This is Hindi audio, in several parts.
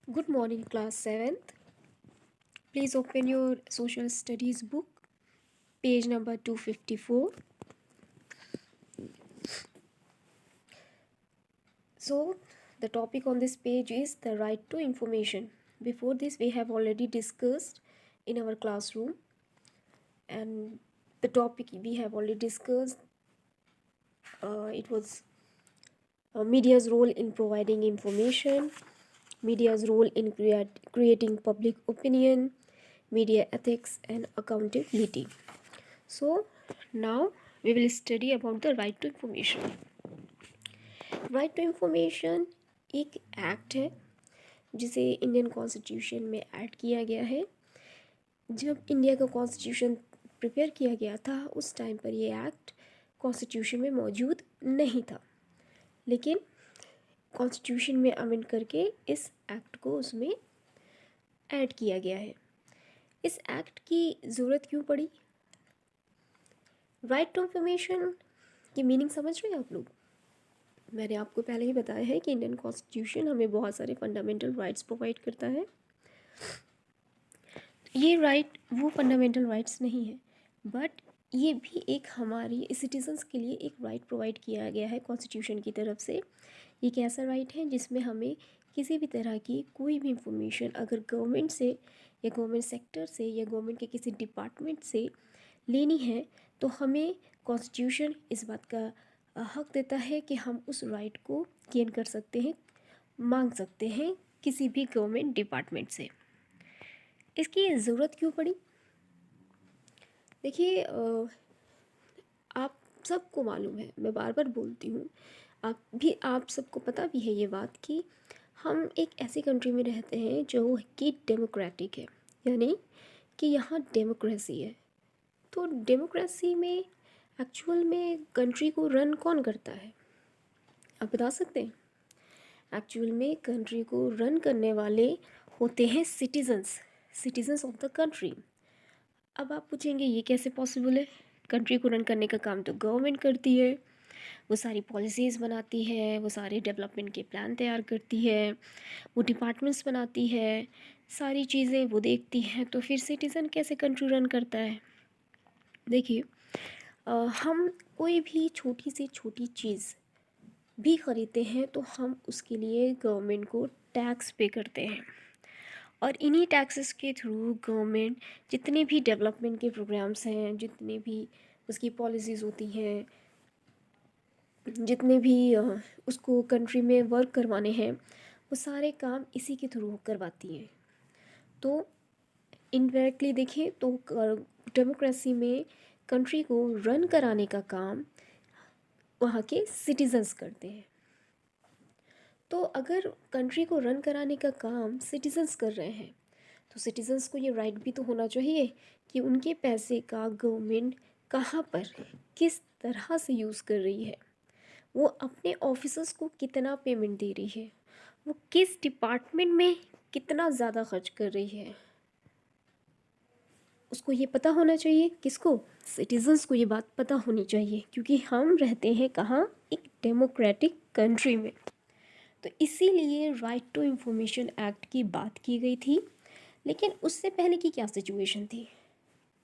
Good morning, class 7th. Please open your social studies book, page number 254. So, the topic on this page is the right to information. Before this, we have already discussed in our classroom, and the topic we have already discussed. It was media's role in providing information, media's role in creating public opinion, media ethics, and accountability. So now we will study about the right to information. Right to information एक एक्ट है जिसे इंडियन कॉन्स्टिट्यूशन में ऐड किया गया है। जब इंडिया का कॉन्स्टिट्यूशन प्रिपेयर किया गया था उस टाइम पर ये एक्ट कॉन्स्टिट्यूशन में मौजूद नहीं था, लेकिन कॉन्स्टिट्यूशन में अमेंड करके इस एक्ट को उसमें ऐड किया गया है। इस एक्ट की ज़रूरत क्यों पड़ी? राइट टू इंफॉर्मेशन की मीनिंग समझ रहे हैं आप लोग? मैंने आपको पहले ही बताया है कि इंडियन कॉन्स्टिट्यूशन हमें बहुत सारे फंडामेंटल राइट्स प्रोवाइड करता है। ये राइट वो फंडामेंटल राइट्स नहीं है, बट ये भी एक हमारी सिटीजन्स के लिए एक राइट प्रोवाइड किया गया है कॉन्स्टिट्यूशन की तरफ से। ये एक ऐसा राइट है जिसमें हमें किसी भी तरह की कोई भी इंफॉर्मेशन अगर गवर्नमेंट से या गवर्नमेंट सेक्टर से या गवर्नमेंट के किसी डिपार्टमेंट से लेनी है तो हमें कॉन्स्टिट्यूशन इस बात का हक देता है कि हम उस राइट को गेन कर सकते हैं, मांग सकते हैं किसी भी गवर्नमेंट डिपार्टमेंट से। इसकी ज़रूरत क्यों पड़ी? देखिए, आप सबको मालूम है, मैं बार बार बोलती हूँ, आप सबको पता भी है ये बात कि हम एक ऐसी कंट्री में रहते हैं जो कि डेमोक्रेटिक है, यानी कि यहाँ डेमोक्रेसी है। तो डेमोक्रेसी में एक्चुअल में कंट्री को रन कौन करता है, आप बता सकते हैं? एक्चुअल में कंट्री को रन करने वाले होते हैं सिटीजन्स ऑफ द कंट्री। अब आप पूछेंगे ये कैसे पॉसिबल है? कंट्री को रन करने का काम तो गवर्नमेंट करती है, वो सारी पॉलिसीज़ बनाती है, वो सारे डेवलपमेंट के प्लान तैयार करती है, वो डिपार्टमेंट्स बनाती है, सारी चीज़ें वो देखती हैं। तो फिर सिटीज़न कैसे कंट्री रन करता है? देखिए, हम कोई भी छोटी से छोटी चीज़ भी ख़रीदते हैं तो हम उसके लिए गवर्नमेंट को टैक्स पे करते हैं, और इन्हीं टैक्सेस के थ्रू गवर्नमेंट जितने भी डेवलपमेंट के प्रोग्राम्स हैं, जितने भी उसकी पॉलिसीज़ होती हैं, जितने भी उसको कंट्री में वर्क करवाने हैं, वो सारे काम इसी के थ्रू करवाती हैं। तो इनडायरेक्टली देखें तो डेमोक्रेसी में कंट्री को रन कराने का काम वहाँ के सिटीजन्स करते हैं। तो अगर कंट्री को रन कराने का काम सिटीजन्स कर रहे हैं तो सिटीजन्स को ये राइट भी तो होना चाहिए कि उनके पैसे का गवर्नमेंट कहाँ पर किस तरह से यूज़ कर रही है, वो अपने ऑफिसर्स को कितना पेमेंट दे रही है, वो किस डिपार्टमेंट में कितना ज़्यादा खर्च कर रही है, उसको ये पता होना चाहिए। किसको? सिटीजन्स को ये बात पता होनी चाहिए, क्योंकि हम रहते हैं कहाँ? एक डेमोक्रेटिक कंट्री में। तो इसीलिए राइट टू इंफॉर्मेशन एक्ट की बात की गई थी। लेकिन उससे पहले की क्या सिचुएशन थी?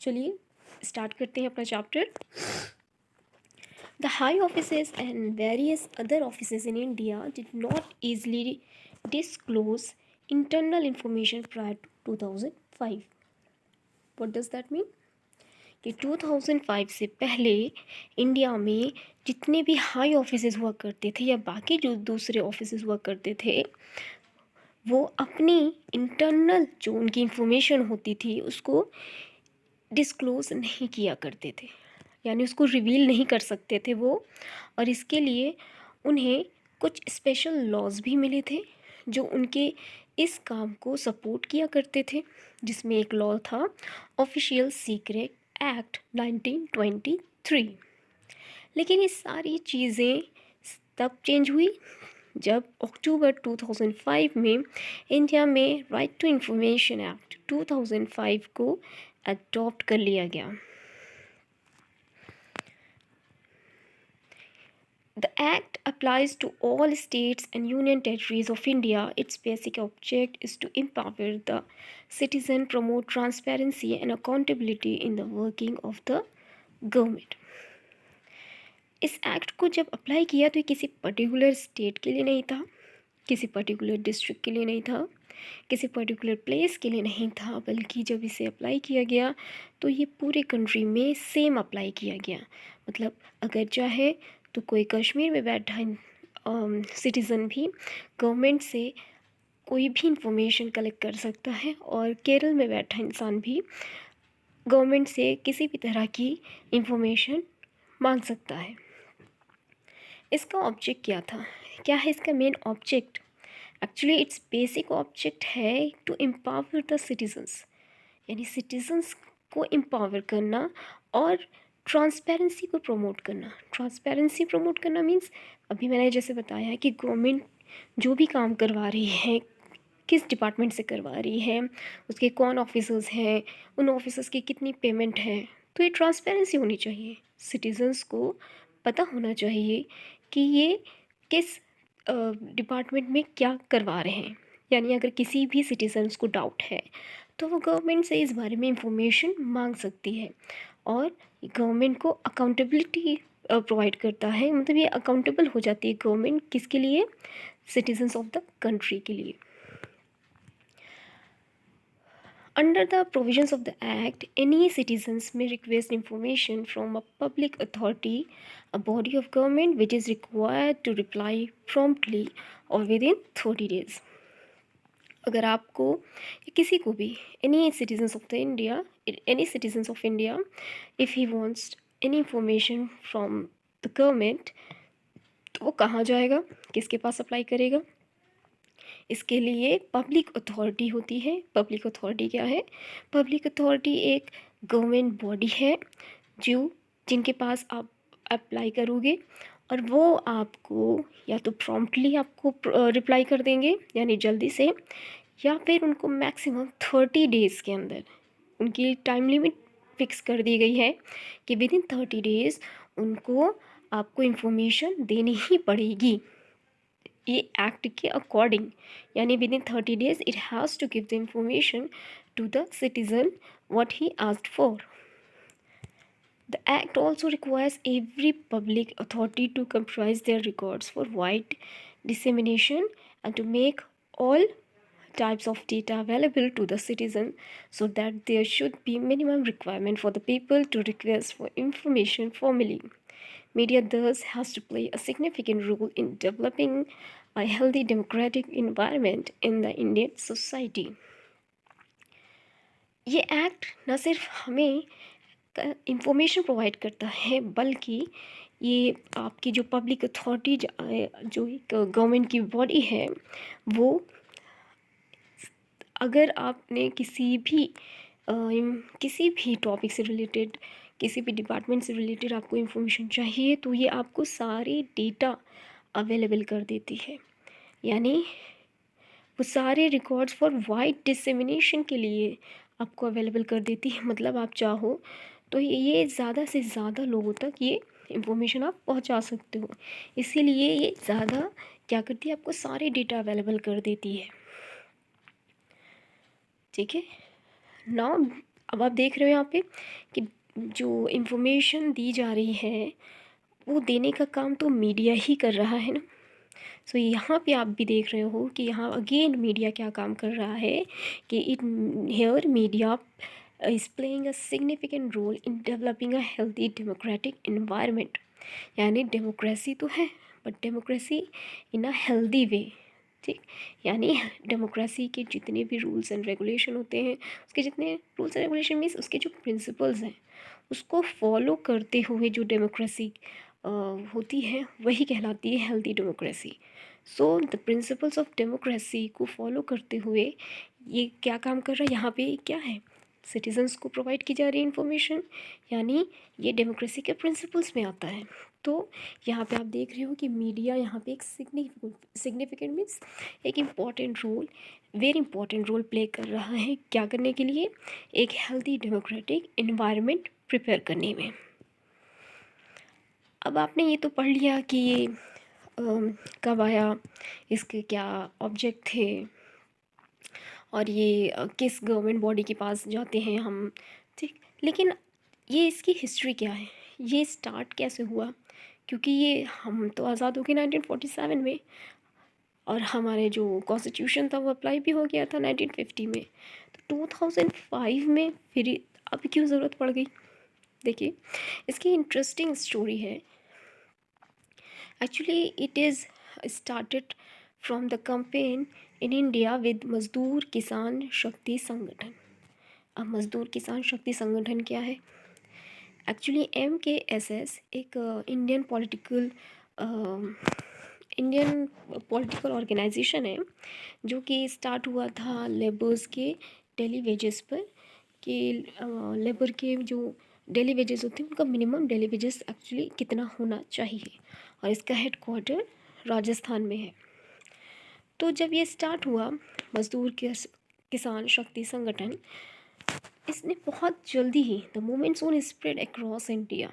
चलिए स्टार्ट करते हैं अपना chapter. The high offices and various other offices in India did not easily disclose internal information prior to 2005। What does that mean? कि 2005 से पहले इंडिया में जितने भी हाई ऑफिसेज हुआ करते थे या बाकी जो दूसरे ऑफिसेज हुआ करते थे, वो अपनी इंटरनल जो उनकी इंफॉर्मेशन होती थी उसको डिस्क्लोज नहीं किया करते थे, यानी उसको रिवील नहीं कर सकते थे वो। और इसके लिए उन्हें कुछ स्पेशल लॉज भी मिले थे जो उनके इस काम को सपोर्ट किया करते थे, जिसमें एक लॉ था ऑफिशियल सीक्रेट एक्ट 1923। लेकिन ये सारी चीज़ें तब चेंज हुई जब अक्टूबर 2005 में इंडिया में राइट टू इंफॉर्मेशन एक्ट 2005 को अडॉप्ट कर लिया गया। The act applies to all states and union territories of India. Its basic object is to empower the citizen, promote transparency and accountability in the working of the government. इस एक्ट को जब अप्लाई किया तो ये किसी पर्टिकुलर स्टेट के लिए नहीं था, किसी पर्टिकुलर डिस्ट्रिक्ट के लिए नहीं था, किसी पर्टिकुलर प्लेस के लिए नहीं था, बल्कि जब इसे अप्लाई किया गया तो ये पूरे कंट्री में सेम अप्लाई किया गया। मतलब अगर चाहे तो कोई कश्मीर में बैठा सिटीज़न भी गवर्नमेंट से कोई भी इंफॉर्मेशन कलेक्ट कर सकता है, और केरल में बैठा इंसान भी गवर्नमेंट से किसी भी तरह की इंफॉर्मेशन मांग सकता है। इसका ऑब्जेक्ट क्या था, क्या है इसका main object? Actually it's basic object है टू एम्पावर द सिटीजन्स, यानी सिटीजन्स को एम्पावर करना और ट्रांसपेरेंसी को प्रमोट करना। ट्रांसपेरेंसी प्रमोट करना मीन्स अभी मैंने जैसे बताया कि गवर्नमेंट जो भी काम करवा रही है, किस डिपार्टमेंट से करवा रही है, उसके कौन ऑफिसर्स हैं, उन ऑफिसर्स की कितनी पेमेंट है, तो ये ट्रांसपेरेंसी होनी चाहिए। सिटीजन्स को पता होना चाहिए कि ये किस डिपार्टमेंट में क्या करवा रहे हैं। यानी अगर किसी भी सिटीजन्स को डाउट है तो वो गवर्नमेंट से इस बारे में इंफॉर्मेशन मांग सकती है, और गवर्नमेंट को अकाउंटेबिलिटी प्रोवाइड करता है। मतलब ये अकाउंटेबल हो जाती है गवर्नमेंट, किसके लिए? सिटीजन्स ऑफ द कंट्री के लिए। Under the provisions of the Act, any citizens may request information from a public authority, a body of government which is required to reply promptly or within 30 days. अगर आपको किसी को भी any citizens of India, if he wants any information from the government, तो वो कहाँ जाएगा, किसके पास अप्लाई करेगा? इसके लिए पब्लिक अथॉरिटी होती है। पब्लिक अथॉरिटी क्या है? पब्लिक अथॉरिटी एक गवर्नमेंट बॉडी है जिनके पास आप अप्लाई करोगे, और वो आपको या तो प्रॉम्प्टली आपको रिप्लाई कर देंगे, यानी जल्दी से, या फिर उनको मैक्सिमम 30 डेज़ के अंदर, उनकी टाइम लिमिट फिक्स कर दी गई है कि विद इन 30 डेज़ उनको आपको इन्फॉर्मेशन देनी ही पड़ेगी। ये एक्ट के अकॉर्डिंग, यानी within 30 days it has to give the information to the citizen what he asked for. The Act also requires every public authority to comprise their records for wide dissemination and to make all types of data available to the citizen, so that there should be minimum requirement for the people to request for information formally. Media thus has to play a significant role in developing a healthy democratic environment in the Indian society. ये एक्ट न सिर्फ हमें इंफॉर्मेशन प्रोवाइड करता है, बल्कि ये आपकी जो पब्लिक अथॉरिटी जो एक गवर्नमेंट की बॉडी है, वो अगर आपने किसी भी टॉपिक से रिलेटेड, किसी भी डिपार्टमेंट से रिलेटेड आपको इन्फॉर्मेशन चाहिए, तो ये आपको सारे डेटा अवेलेबल कर देती है। यानी वो सारे रिकॉर्ड्स फॉर वाइड डिसेमिनेशन के लिए आपको अवेलेबल कर देती है। मतलब आप चाहो तो ये ज़्यादा से ज़्यादा लोगों तक ये इन्फॉर्मेशन आप पहुंचा सकते हो। इसीलिए ये ज़्यादा क्या करती है, आपको सारे डेटा अवेलेबल कर देती है। ठीक है ना। अब आप देख रहे हो यहाँ पे कि जो इन्फॉर्मेशन दी जा रही है वो देने का काम तो मीडिया ही कर रहा है ना। सो यहाँ पे आप भी देख रहे हो कि यहाँ अगेन मीडिया क्या काम कर रहा है कि here media is playing a significant role in developing a healthy democratic environment. यानी डेमोक्रेसी तो है, but democracy in a healthy way. ठीक, यानी डेमोक्रेसी के जितने भी रूल्स एंड रेगुलेशन होते हैं, उसके जितने रूल्स एंड रेगुलेशन मीन्स उसके जो प्रिंसिपल्स हैं, उसको फॉलो करते हुए जो डेमोक्रेसी होती है वही कहलाती है healthy democracy. So the principles of democracy को फॉलो करते हुए ये क्या काम कर रहा है, यहाँ पे क्या है, सिटीजन्स को प्रोवाइड की जा रही इन्फॉर्मेशन, यानी ये डेमोक्रेसी के प्रिंसिपल्स में आता है। तो यहाँ पे आप देख रहे हो कि मीडिया यहाँ पे एक सिग्निफिकेंट मीन्स एक important role, very important role play कर रहा है। क्या करने के लिए? एक हेल्दी डेमोक्रेटिक इन्वायरमेंट प्रिपेयर करने में। अब आपने ये तो पढ़ लिया कि ये कब आया, इसके क्या ऑब्जेक्ट थे, और ये किस गवर्नमेंट बॉडी के पास जाते हैं हम, ठीक। लेकिन ये इसकी हिस्ट्री क्या है, ये स्टार्ट कैसे हुआ? क्योंकि ये हम तो आज़ाद हो गए 1947 में, और हमारे जो कॉन्स्टिट्यूशन था वो अप्लाई भी हो गया था 1950 में। तो 2005 में फिर अब क्यों ज़रूरत पड़ गई? देखिए, इसकी इंटरेस्टिंग स्टोरी है। Actually it is started from the campaign in India with मज़दूर किसान शक्ति संगठन। अब मज़दूर किसान शक्ति संगठन क्या है? एक्चुअली MKSS एक इंडियन पॉलिटिकल ऑर्गेनाइजेशन है, जो कि स्टार्ट हुआ था लेबर्स के डेली वेजेस पर, कि लेबर के जो डेली वेजेस होते हैं उनका मिनिमम डेली वेजेस एक्चुअली कितना होना चाहिए, और इसका हेड क्वार्टर राजस्थान में है। तो जब ये स्टार्ट हुआ मज़दूर किसान शक्ति संगठन, इसने बहुत जल्दी ही the movement soon spread across India,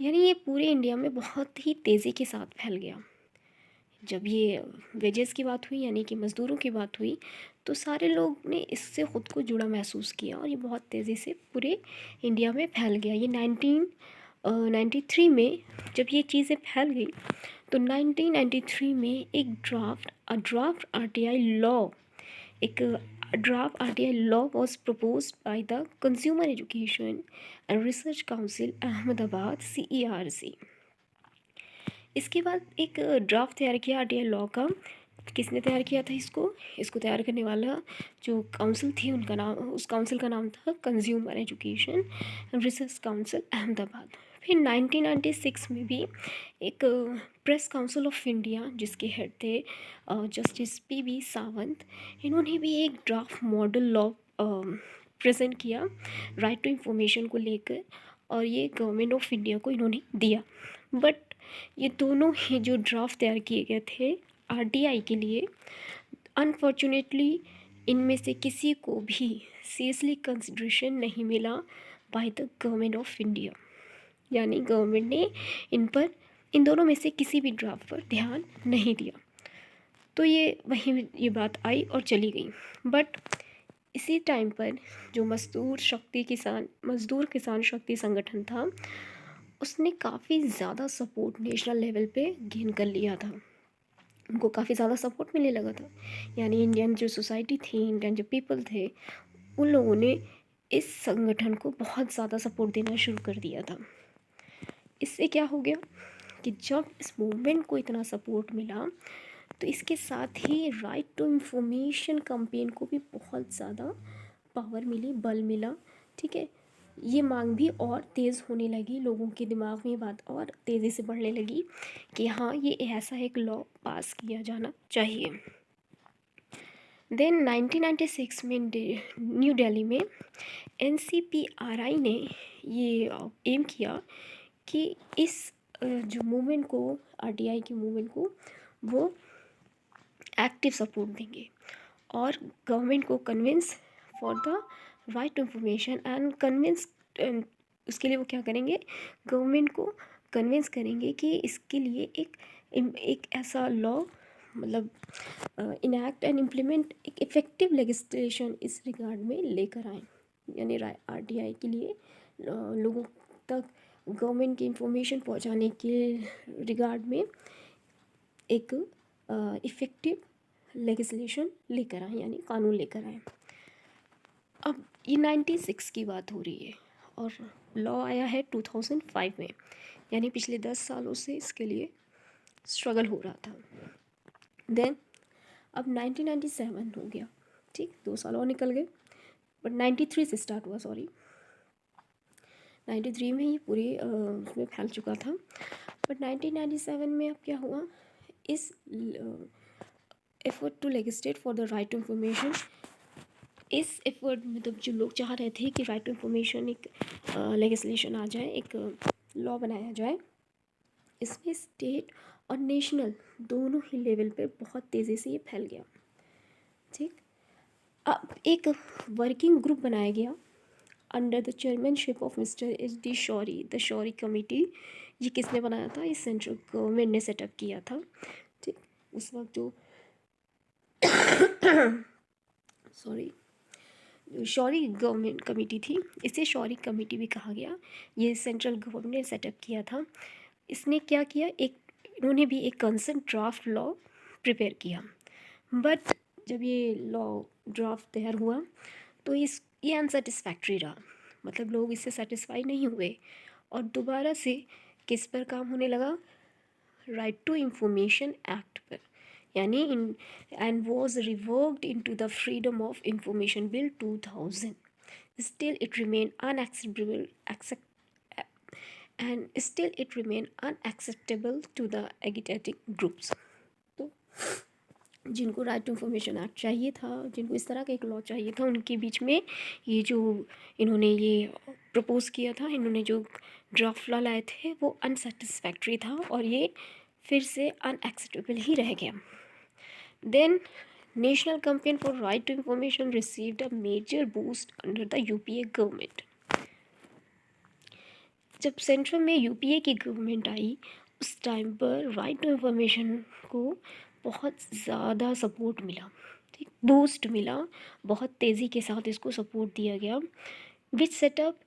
यानी ये पूरे इंडिया में बहुत ही तेज़ी के साथ फैल गया। जब ये वेजेस की बात हुई, यानी कि मज़दूरों की बात हुई, तो सारे लोग ने इससे ख़ुद को जुड़ा महसूस किया, और ये बहुत तेज़ी से पूरे इंडिया में फैल गया। ये 1993 में जब ये चीज़ें फैल गई, तो 1993 में एक draft RTI law was proposed by the Consumer Education and Research Council Ahmedabad CERC। इसके बाद एक ड्राफ्ट तैयार किया RTI लॉ का। किसने तैयार किया था इसको तैयार करने वाला जो काउंसिल थी, उस काउंसिल का नाम था consumer education and research council Ahmedabad. फिर 1996 में भी एक प्रेस काउंसिल ऑफ इंडिया, जिसके हेड थे जस्टिस PB सावंत, इन्होंने भी एक ड्राफ्ट मॉडल लॉ प्रेजेंट किया राइट टू इंफॉर्मेशन को लेकर, और ये गवर्नमेंट ऑफ इंडिया को इन्होंने दिया। बट ये दोनों ही जो ड्राफ्ट तैयार किए गए थे RTI के लिए, अनफॉर्चुनेटली इनमें से किसी को भी सीरियसली कंसिड्रेशन नहीं मिला by the government of India, यानी गवर्नमेंट ने इन दोनों में से किसी भी ड्राफ्ट पर ध्यान नहीं दिया। तो ये बात आई और चली गई। बट इसी टाइम पर जो मज़दूर किसान शक्ति संगठन था, उसने काफ़ी ज़्यादा सपोर्ट नेशनल लेवल पे गेन कर लिया था। उनको काफ़ी ज़्यादा सपोर्ट मिलने लगा था, यानी इंडियन जो सोसाइटी थी, इंडियन जो पीपल थे, उन लोगों ने इस संगठन को बहुत ज़्यादा सपोर्ट देना शुरू कर दिया था। इससे क्या हो गया कि जब इस मूवमेंट को इतना सपोर्ट मिला, तो इसके साथ ही राइट टू इंफॉर्मेशन कैंपेन को भी बहुत ज़्यादा पावर मिली, बल मिला, ठीक है। ये मांग भी और तेज़ होने लगी, लोगों के दिमाग में ये बात और तेज़ी से बढ़ने लगी कि हाँ, ये ऐसा एक लॉ पास किया जाना चाहिए। देन 1996 में न्यू दिल्ली में NCPRI ने ये एम किया कि इस जो मूवमेंट को, RTI के मूवमेंट को, वो एक्टिव सपोर्ट देंगे, और गवर्नमेंट को convince for the right to information and convince, उसके लिए वो क्या करेंगे, गवर्नमेंट को कन्विंस करेंगे कि इसके लिए एक ऐसा लॉ, मतलब इनैक्ट एंड इम्प्लीमेंट एक इफ़ेक्टिव लेजिस्लेशन इस रिगार्ड में लेकर आए, यानी RTI के लिए लोगों तक गवर्नमेंट की इंफॉर्मेशन पहुंचाने के रिगार्ड में एक इफ़ेक्टिव लेजिस्लेशन लेकर आए, यानी कानून लेकर आए। अब ये 96 की बात हो रही है, और लॉ आया है 2005 में, यानी पिछले 10 सालों से इसके लिए स्ट्रगल हो रहा था। देन अब 1997 हो गया, ठीक, 2 साल और निकल गए, बट 93 से स्टार्ट हुआ, 93 में ये पूरे उसमें फैल चुका था। बट 1997 में अब क्या हुआ, इस effort to legislate for the right to information, इस एफर्ट में मतलब जो लोग चाह रहे थे कि राइट टू इंफॉर्मेशन एक लेजिस्लेशन आ जाए, एक लॉ बनाया जाए, इसमें स्टेट और नेशनल दोनों ही लेवल पे बहुत तेज़ी से ये फैल गया, ठीक। अब एक वर्किंग ग्रुप बनाया गया under the chairmanship of mister H D Shourie, the Shourie committee. ये किसने बनाया था? ये सेंट्रल गवर्नमेंट ने सेटअप किया था। ठीक, उस वक्त जो सॉरी शौरी गवर्नमेंट कमेटी थी, इसे शौरी कमेटी भी कहा गया। ये सेंट्रल गवर्नमेंट ने सेटअप किया था। इसने क्या किया, इन्होंने भी एक कंसर्न ड्राफ्ट लॉ प्रिपेयर किया। बट जब ये लॉ ड्राफ्ट तैयार हुआ तो ये अनसेटिस्फैक्ट्री रहा, मतलब लोग इससे सेटिस्फाई नहीं हुए और दोबारा से किस पर काम होने लगा? राइट टू इंफॉर्मेशन एक्ट पर, यानी and was reworked into the freedom of information bill 2000। Still it remain unacceptable to the agitating groups. तो जिनको राइट टू इंफॉर्मेशन एक्ट चाहिए था, जिनको इस तरह का एक लॉ चाहिए था, उनके बीच में ये जो इन्होंने ये प्रपोज़ किया था, इन्होंने जो ड्राफ्ट लॉ लाए थे वो अनसेटिस्फैक्ट्री था और ये फिर से अनएक्सेप्टेबल ही रह गया। Then national campaign for right to information received a major boost under the UPA government. जब सेंट्रल में यूपीए की गवर्नमेंट आई उस टाइम पर राइट टू इंफॉर्मेशन को बहुत ज़्यादा सपोर्ट मिला, ठीक, बूस्ट मिला, बहुत तेज़ी के साथ इसको सपोर्ट दिया गया। विच सेटअप,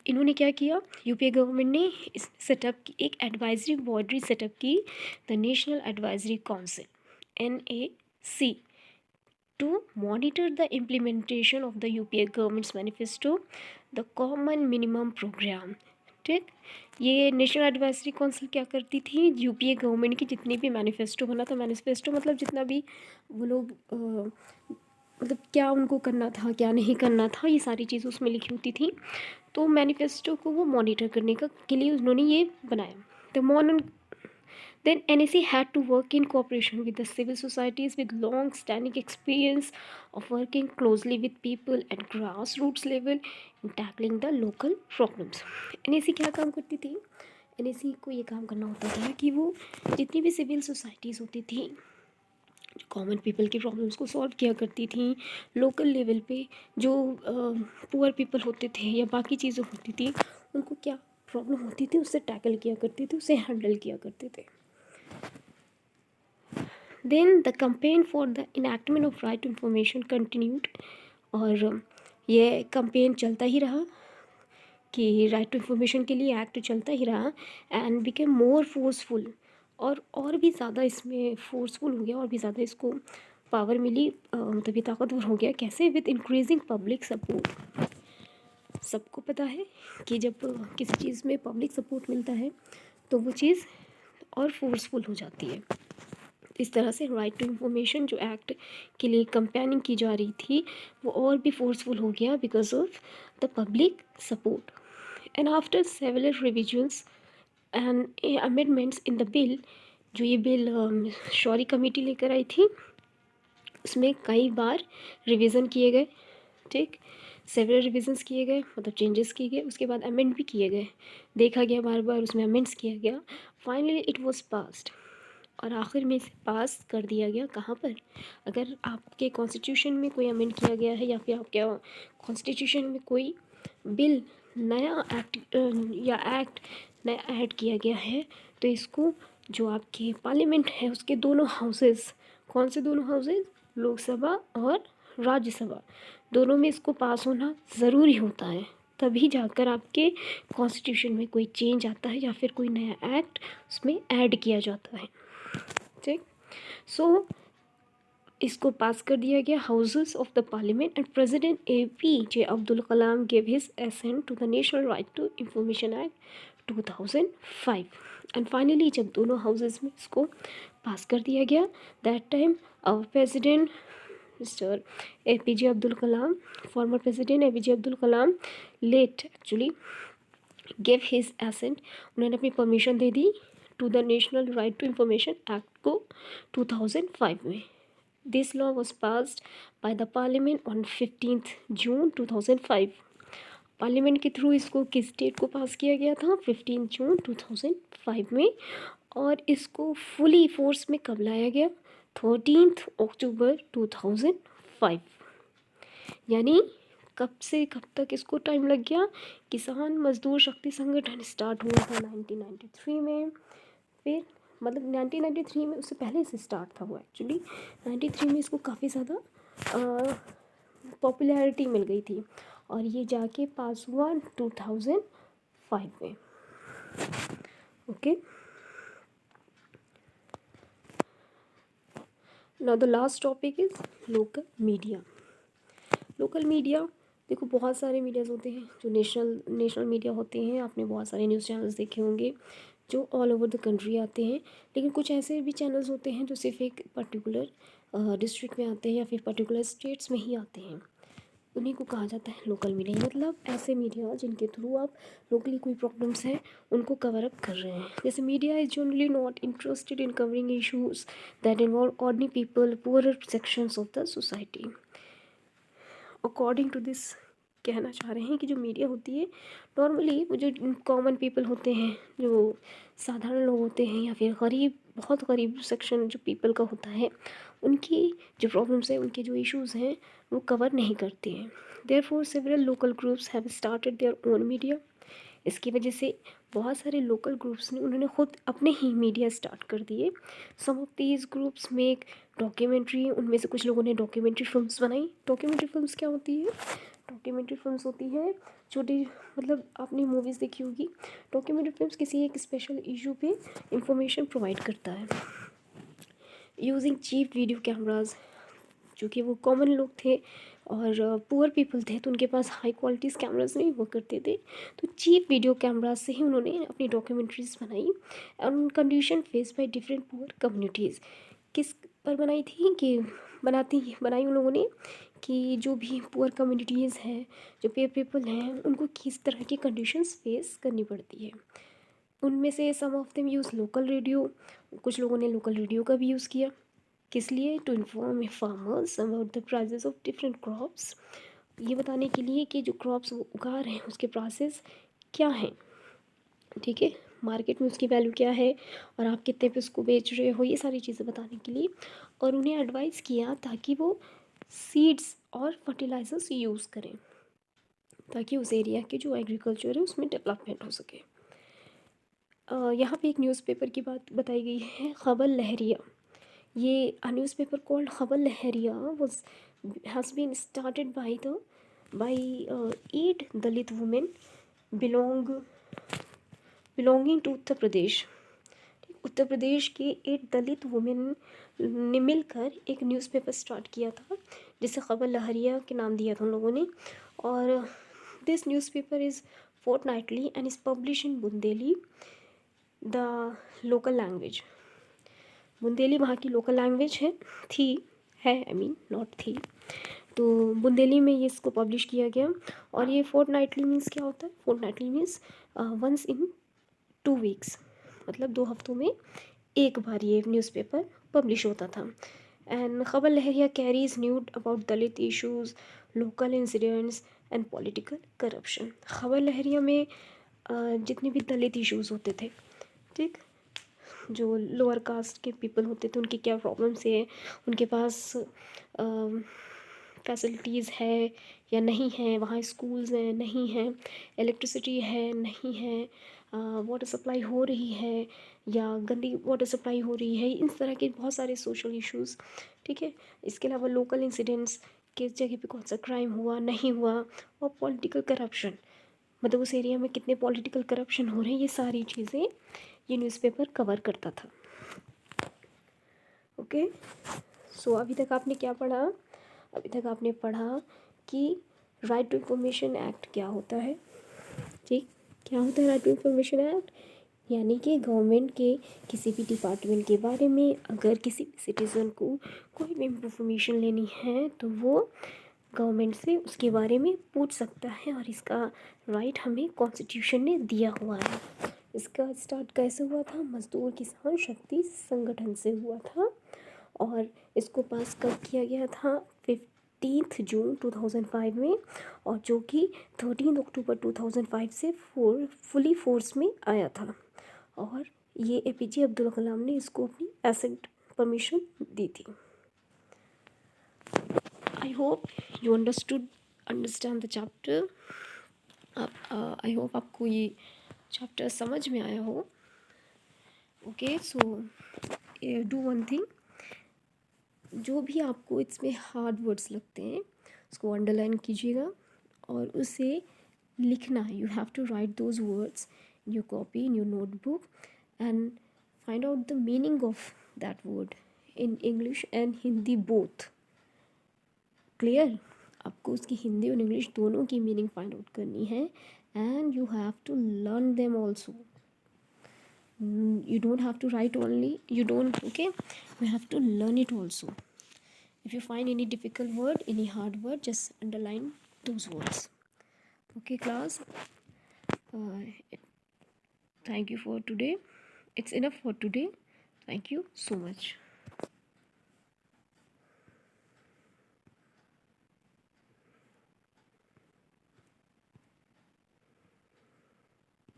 इन्होंने क्या किया, यूपीए गवर्नमेंट ने इस सेटअप की एक एडवाइजरी बॉडी सेटअप की, the national advisory council NAC, to monitor the implementation of the UPA government's manifesto, the common minimum program। ठीक, ये नेशनल एडवाइजरी काउंसिल क्या करती थी? यूपीए गवर्नमेंट की जितनी भी मैनिफेस्टो बना था, मैनिफेस्टो मतलब जितना भी वो लोग मतलब क्या उनको करना था, क्या नहीं करना था, ये सारी चीज़ें उसमें लिखी होती थी। तो मैनिफेस्टो को वो मॉनिटर करने के लिए उन्होंने ये बनाया। The Then NAC had to work in cooperation with the civil societies with long-standing experience of working closely with people at grassroots level in tackling the local problems। NAC क्या काम करती थी? NAC को ये काम करना होता था कि वो जितनी भी सिविल सोसाइटीज़ होती थी, जो कॉमन पीपल की प्रॉब्लम्स को सॉल्व किया करती थी, लोकल लेवल पे जो पुअर पीपल होते थे या बाकी चीज़ें होती थी, उनको क्या प्रॉब्लम होती थी उससे टैकल किया करते थे, उससे हैंडल किया करते थे। Then the campaign for the enactment of right to information continued, और ये कंपेन चलता ही रहा कि राइट टू इंफॉर्मेशन के लिए एक्ट चलता ही रहा एंड बिकेम मोर फोर्सफुल, और भी ज़्यादा इसमें फोर्सफुल हो गया, और भी ज़्यादा इसको पावर मिली, तभी ताकतवर हो गया। कैसे? With increasing public support. सबको पता है कि जब किसी चीज़ में पब्लिक सपोर्ट मिलता है तो वो चीज़ और फोर्सफुल हो जाती है। इस तरह से राइट टू इंफॉर्मेशन जो एक्ट के लिए कंपेनिंग की जा रही थी वो और भी फोर्सफुल हो गया because of the public support. And after several revisions and amendments in the bill, जो ये बिल शौरी कमेटी लेकर आई थी, उसमें कई बार रिवीजन किए गए, ठीक, सेवरल रिविजन्स किए गए, मतलब चेंजेस किए गए, उसके बाद अमेंड भी किए गए, देखा गया बार बार उसमें अमेंड्स किया गया, फाइनली इट वाज पास्ड, और आखिर में इसे पास कर दिया गया। कहाँ पर? अगर आपके कॉन्स्टिट्यूशन में कोई अमेंड किया गया है या फिर आपके कॉन्स्टिट्यूशन में कोई बिल नया एक्ट या एक्ट नया ऐड किया गया है तो इसको जो आपके पार्लियामेंट है उसके दोनों हाउसेस, कौन से दोनों हाउसेस? लोकसभा और राज्यसभा, दोनों में इसको पास होना ज़रूरी होता है, तभी जाकर आपके कॉन्स्टिट्यूशन में कोई चेंज आता है या फिर कोई नया एक्ट उसमें ऐड किया जाता है, ठीक। सो इसको पास कर दिया गया houses of the parliament and president APJ Abdul Kalam gave his assent to the national right to information act 2005। And finally जब दोनों हाउसेस में इसको पास कर दिया गया, that time our president mister APJ Abdul Kalam, former president APJ Abdul Kalam, late actually gave his assent, उन्होंने अपनी परमिशन दे दी to the national right to information act को 2005 में। This law was passed by the parliament on 15 June 2005। Parliament के थ्रू इसको किस डेट को पास किया गया था? 15 जून 2005 में, और इसको फुली फोर्स में कब लाया गया? 13 अक्टूबर 2005, यानी कब से कब तक इसको टाइम लग गया? किसान मजदूर शक्ति संगठन स्टार्ट हुआ था 1993 में। फिर मतलब 1993 में, उससे पहले से स्टार्ट था वो एक्चुअली। 93 में इसको काफ़ी ज़्यादा पॉपुलैरिटी मिल गई थी और ये जाके पास हुआ 2005 में। Okay, now the last topic is local media. Local media, देखो बहुत सारे मीडियाज़ होते हैं जो नेशनल मीडिया होते हैं। आपने बहुत सारे न्यूज़ चैनल्स देखे होंगे जो ऑल ओवर द कंट्री आते हैं, लेकिन कुछ ऐसे भी चैनल्स होते हैं जो सिर्फ एक पर्टिकुलर डिस्ट्रिक्ट में आते हैं या फिर पर्टिकुलर स्टेट्स में ही आते हैं। उन्हीं को कहा जाता है लोकल मीडिया। मतलब ऐसे मीडिया जिनके थ्रू आप लोकली कोई प्रॉब्लम्स हैं उनको कवर अप कर रहे हैं। जैसे media is generally not interested in covering issues that involve ordinary people, poorer sections of the society. According to this कहना चाह रहे हैं कि जो मीडिया होती है नॉर्मली वो जो कॉमन पीपल होते हैं, जो साधारण लोग होते हैं या फिर बहुत गरीब सेक्शन जो पीपल का होता है, उनकी जो प्रॉब्लम्स है, उनके जो इश्यूज़ हैं वो कवर नहीं करते हैं। Therefore several local groups have started their own media. इसकी वजह से बहुत सारे लोकल ग्रुप्स ने उन्होंने खुद अपने ही मीडिया स्टार्ट कर दिए। Some of these groups make documentary, उनमें से कुछ लोगों ने डॉक्यूमेंट्री फिल्म्स बनाई। डॉक्यूमेंट्री फिल्म्स क्या होती है? डॉक्यूमेंट्री फिल्म्स होती हैं छोटी, मतलब आपने मूवीज़ देखी होगी। डॉक्यूमेंट्री फिल्म्स किसी एक स्पेशल इशू पे इंफॉर्मेशन प्रोवाइड करता है यूजिंग चीप वीडियो कैमराज। जो कि वो कॉमन लोग थे और पुअर पीपल थे, तो उनके पास हाई क्वालिटीज़ कैमराज नहीं हुआ करते थे, तो चीप वीडियो कैमराज से ही उन्होंने अपनी डॉक्यूमेंट्रीज़ बनाई on condition face by different poor communities. किस पर बनाई थी कि बनाई उन लोगों ने कि जो भी पुअर कम्युनिटीज़ हैं, जो पुअर पीपल हैं, उनको किस तरह की कंडीशंस फेस करनी पड़ती है। उनमें से some of them use local radio, कुछ लोगों ने लोकल रेडियो का भी यूज़ किया। किस लिए? To inform farmers about the prices of different crops. ये बताने के लिए कि जो क्रॉप्स वो उगा रहे हैं उसके प्राइसेस क्या हैं, ठीक है, मार्केट में उसकी वैल्यू क्या है और आप कितने पे उसको बेच रहे हो, ये सारी चीज़ें बताने के लिए। और उन्हें एडवाइस किया ताकि वो सीड्स और फर्टिलाइजर्स यूज़ करें ताकि उस एरिया की जो एग्रीकल्चर है उसमें डेवलपमेंट हो सके। यहाँ पे एक न्यूज़पेपर की बात बताई गई है, खबर लहरिया। ये a newspaper called Khabar Lahariya has been started by 8 Dalit women belonging to Uttar Pradesh. Uttar Pradesh के 8 दलित वुमेन ने मिलकर एक न्यूज़पेपर स्टार्ट किया था जिसे खबर लहरिया के नाम दिया था उन लोगों ने। और this newspaper is fortnightly and is publish in Bundeli, the local language. Bundeli वहाँ की लोकल लैंग्वेज है आई मीन नॉट थी। तो बुंदेली में ये इसको पब्लिश किया गया। और ये फोर्टनाइटली मीन्स क्या होता है? Fortnightly means once in 2 weeks, मतलब 2 हफ्तों में एक बार ये न्यूज़पेपर पब्लिश होता था। And Khabar Lahariya carries news about Dalit issues, local incidents and political corruption. Khabar Lahariya में जितने भी दलित इशूज़ होते थे, ठीक, जो लोअर कास्ट के पीपल होते थे उनकी क्या प्रॉब्लम्स है, उनके पास फैसिलिटीज़ है या नहीं है, वहाँ स्कूल्स हैं नहीं हैं, इलेक्ट्रिसिटी है नहीं है, वाटर सप्लाई हो रही है या गंदी वाटर सप्लाई हो रही है, इन तरह के बहुत सारे सोशल इश्यूज़, ठीक है। इसके अलावा लोकल इंसिडेंट्स, किस जगह पे कौन सा क्राइम हुआ नहीं हुआ, और पॉलिटिकल करप्शन, मतलब उस एरिया में कितने पॉलिटिकल करप्शन हो रहे हैं, ये सारी चीज़ें ये न्यूज़पेपर कवर करता था। ओके, सो अभी तक आपने क्या पढ़ा? अभी तक आपने पढ़ा कि राइट टू इंफॉर्मेशन एक्ट क्या होता है, ठीक, क्या होता है राइट टू इंफॉर्मेशन एक्ट? यानी कि गवर्नमेंट के किसी भी डिपार्टमेंट के बारे में अगर किसी भी सिटीज़न को कोई भी इंफॉर्मेशन लेनी है तो वो गवर्नमेंट से उसके बारे में पूछ सकता है, और इसका राइट हमें कॉन्स्टिट्यूशन ने दिया हुआ है। इसका स्टार्ट कैसे हुआ था? मजदूर किसान शक्ति संगठन से हुआ था और इसको पास कब किया गया था? 15 जून 2005 में, और जो कि 13 अक्टूबर 2005 से फुली फोर्स में आया था। और ये APJ अब्दुल कलाम ने इसको अपनी एसेंट परमिशन दी थी। I hope you understood understand the chapter. I hope आपको ये चैप्टर समझ में आया हो। Okay, so do one thing, जो भी आपको इसमें हार्ड वर्ड्स लगते हैं उसको अंडरलाइन कीजिएगा और उसे लिखना है। You have to write those words in your copy, in your notebook, and find out the meaning of that word in English and Hindi both. Clear? आपको उसकी हिंदी और इंग्लिश दोनों की मीनिंग फाइंड आउट करनी है, and you have to learn them also. You don't have to write only, you don't, okay, you have to learn it also. If you find any difficult word, any hard word, just underline those words. Okay class, thank you for today. It's enough for today. Thank you so much.